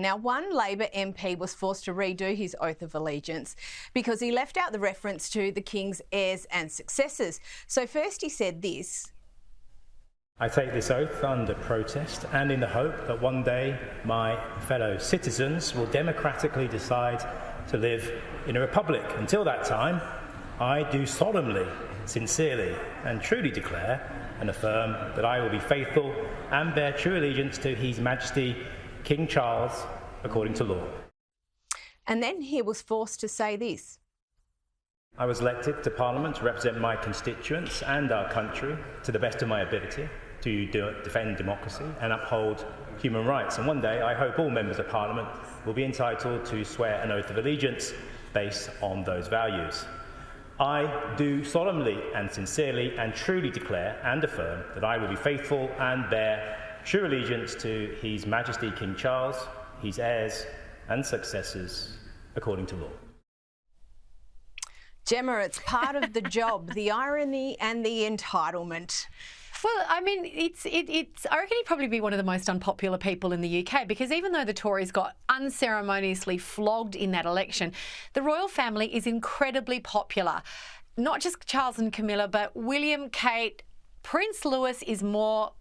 Now, one Labor MP was forced to redo his oath of allegiance because he left out the reference to the King's heirs and successors. So first he said this. I take this oath under protest and in the hope that one day my fellow citizens will democratically decide to live in a republic. Until that time, I do solemnly, sincerely and truly declare and affirm that I will be faithful and bear true allegiance to His Majesty King Charles, according to law. And then he was forced to say this. I was elected to Parliament to represent my constituents and our country to the best of my ability to defend democracy and uphold human rights. And one day, I hope all members of Parliament will be entitled to swear an oath of allegiance based on those values. I do solemnly and sincerely and truly declare and affirm that I will be faithful and bear true allegiance to His Majesty King Charles, his heirs and successors, according to law. Gemma, it's part of the job, the irony and the entitlement. Well, I mean, I reckon he'd probably be one of the most unpopular people in the UK, because even though the Tories got unceremoniously flogged in that election, the royal family is incredibly popular. Not just Charles and Camilla, but William, Kate, Prince Louis is more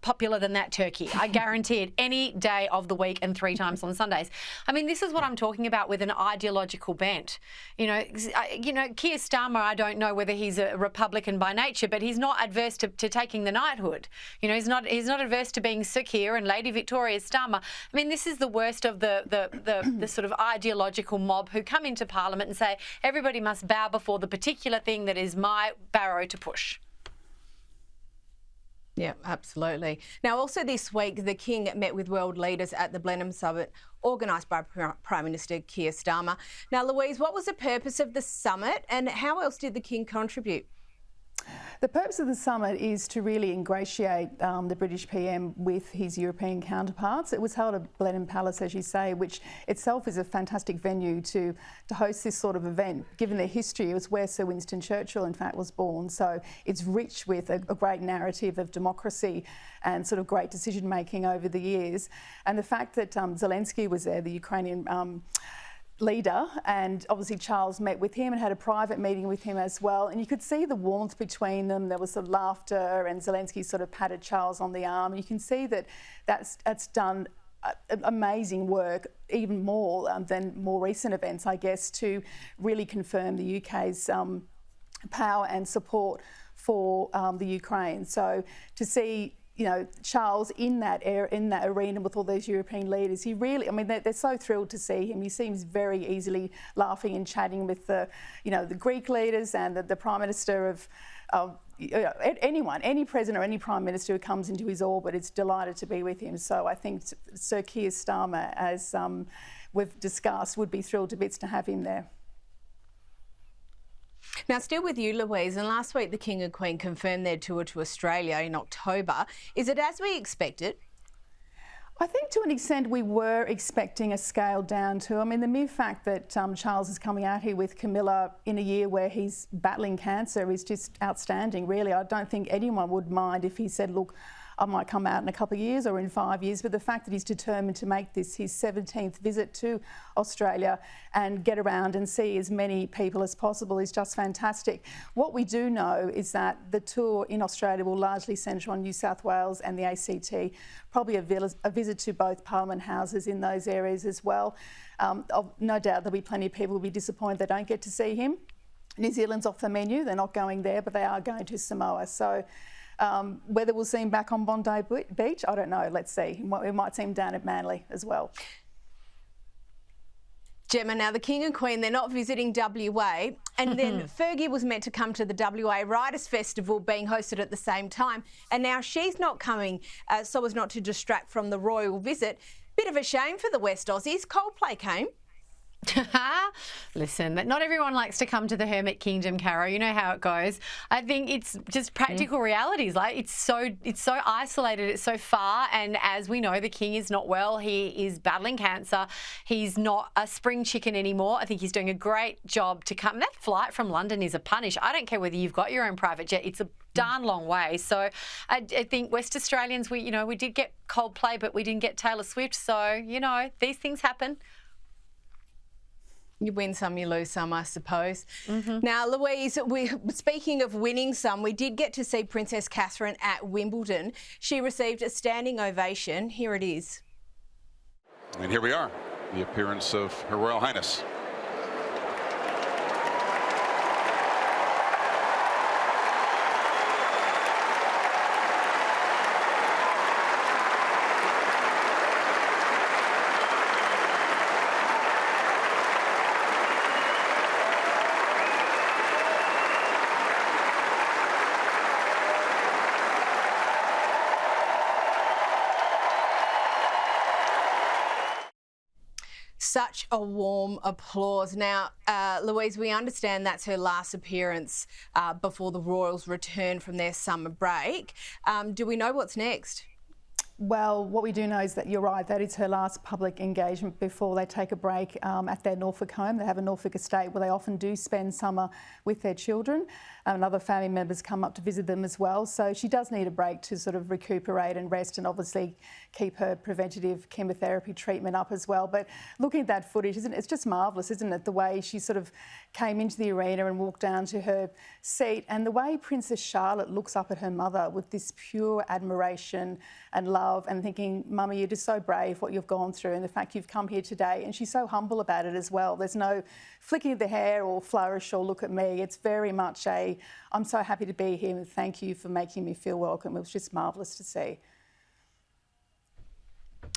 popular than that turkey. I guarantee it, any day of the week and 3 times on Sundays. I mean, this is what I'm talking about with an ideological bent. You know, Keir Starmer, I don't know whether he's a Republican by nature, but he's not adverse to taking the knighthood. You know, he's not adverse to being Sir Keir and Lady Victoria Starmer. I mean, this is the worst of the sort of ideological mob who come into Parliament and say everybody must bow before the particular thing that is my barrow to push. Yeah, absolutely. Now, also this week, the King met with world leaders at the Blenheim Summit, organised by Prime Minister Keir Starmer. Now, Louise, what was the purpose of the summit and how else did the King contribute? The purpose of the summit is to really ingratiate the British PM with his European counterparts. It was held at Blenheim Palace, as you say, which itself is a fantastic venue to host this sort of event. Given their history, it was where Sir Winston Churchill, in fact, was born. So it's rich with a great narrative of democracy and sort of great decision-making over the years. And the fact that Zelensky was there, the Ukrainian leader, and obviously Charles met with him and had a private meeting with him as well, and you could see the warmth between them. There was some laughter and Zelensky sort of patted Charles on the arm, and you can see that that's done amazing work, even more than more recent events, I guess, to really confirm the UK's power and support for the Ukraine. So to see, you know, Charles in that arena with all those European leaders, he really, I mean, they're so thrilled to see him. He seems very easily laughing and chatting with the Greek leaders and the Prime Minister of anyone, any president or any Prime Minister who comes into his orbit is delighted to be with him. So I think Sir Keir Starmer, as we've discussed, would be thrilled to bits to have him there. Now, still with you, Louise, and last week the King and Queen confirmed their tour to Australia in October. Is it as we expected? I think to an extent we were expecting a scale down too. I mean, the mere fact that Charles is coming out here with Camilla in a year where he's battling cancer is just outstanding, really. I don't think anyone would mind if he said, look, I might come out in a couple of years or in 5 years, but the fact that he's determined to make this his 17th visit to Australia and get around and see as many people as possible is just fantastic. What we do know is that the tour in Australia will largely centre on New South Wales and the ACT, probably a visit to both Parliament houses in those areas as well. No doubt there'll be plenty of people who'll be disappointed they don't get to see him. New Zealand's off the menu, they're not going there, but they are going to Samoa. So whether we'll see him back on Bondi Beach, I don't know. Let's see. We might see him down at Manly as well. Gemma, now the King and Queen, they're not visiting WA, and then Fergie was meant to come to the WA Writers' Festival being hosted at the same time, and now she's not coming so as not to distract from the royal visit. Bit of a shame for the West Aussies. Coldplay came. Listen, not everyone likes to come to the hermit kingdom, Caro. You know how it goes. I think it's just practical realities. Like it's so isolated, it's so far, and as we know, the king is not well. He is battling cancer. He's not a spring chicken anymore. I think he's doing a great job to come. That flight from London is a punish. I don't care whether you've got your own private jet. It's a darn long way. So I think West Australians, we did get Coldplay, but we didn't get Taylor Swift. So these things happen. You win some, you lose some, I suppose. Now, Louise, speaking of winning some, we did get to see Princess Catherine at Wimbledon. She received a standing ovation. Here it is. And here we are, the appearance of Her Royal Highness. Such a warm applause. Now, Louise, we understand that's her last appearance before the Royals return from their summer break. Do we know what's next? Well, what we do know is that you're right, that is her last public engagement before they take a break at their Norfolk home. They have a Norfolk estate where they often do spend summer with their children. And other family members come up to visit them as well. So she does need a break to sort of recuperate and rest, and obviously keep her preventative chemotherapy treatment up as well. But looking at that footage, it's just marvellous, isn't it? The way she sort of came into the arena and walked down to her seat, and the way Princess Charlotte looks up at her mother with this pure admiration and love, and thinking, Mummy, you're just so brave, what you've gone through, and the fact you've come here today. And she's so humble about it as well. There's no flicking of the hair or flourish or look at me. It's very much I'm so happy to be here and thank you for making me feel welcome. It was just marvellous to see.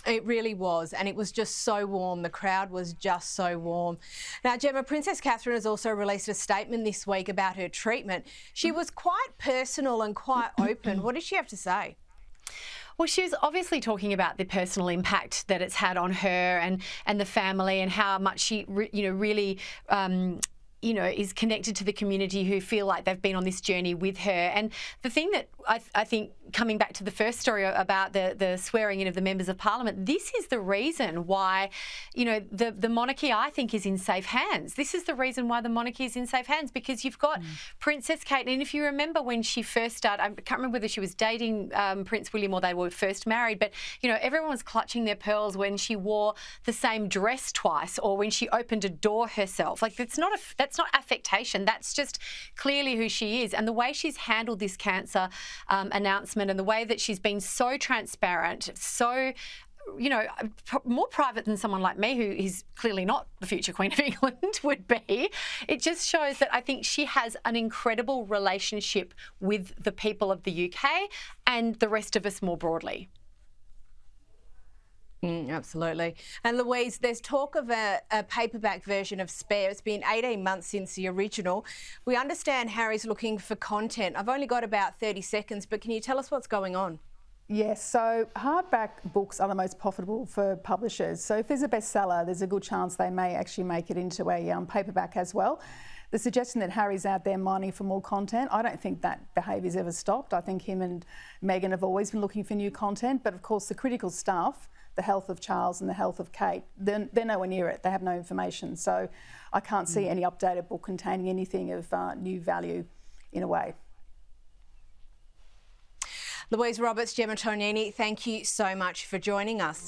It really was, and it was just so warm. The crowd was just so warm. Now, Gemma, Princess Catherine has also released a statement this week about her treatment. She was quite personal and quite open. What did she have to say? Well, she was obviously talking about the personal impact that it's had on her and the family, and how much she really is connected to the community who feel like they've been on this journey with her. And the thing that I think, coming back to the first story about the swearing in of the members of Parliament, this is the reason why, the monarchy, I think, is in safe hands. This is the reason why the monarchy is in safe hands, because you've got Princess Kate, and if you remember when she first started, I can't remember whether she was dating Prince William or they were first married, but, everyone was clutching their pearls when she wore the same dress twice, or when she opened a door herself. Like, that's not affectation. That's just clearly who she is. And the way she's handled this cancer announcement, and the way that she's been so transparent, so more private than someone like me, who is clearly not the future Queen of England, would be. It just shows that I think she has an incredible relationship with the people of the UK and the rest of us more broadly. Absolutely. And Louise, there's talk of a paperback version of Spare. It's been 18 months since the original. We understand Harry's looking for content. I've only got about 30 seconds, but can you tell us what's going on? Yes, so hardback books are the most profitable for publishers. So if there's a bestseller, there's a good chance they may actually make it into a paperback as well. The suggestion that Harry's out there mining for more content, I don't think that behaviour's ever stopped. I think him and Meghan have always been looking for new content, but of course the critical stuff, the health of Charles and the health of Kate, they're nowhere near it. They have no information. So I can't see any updated book containing anything of new value in a way. Louise Roberts, Gemma Tonini, thank you so much for joining us.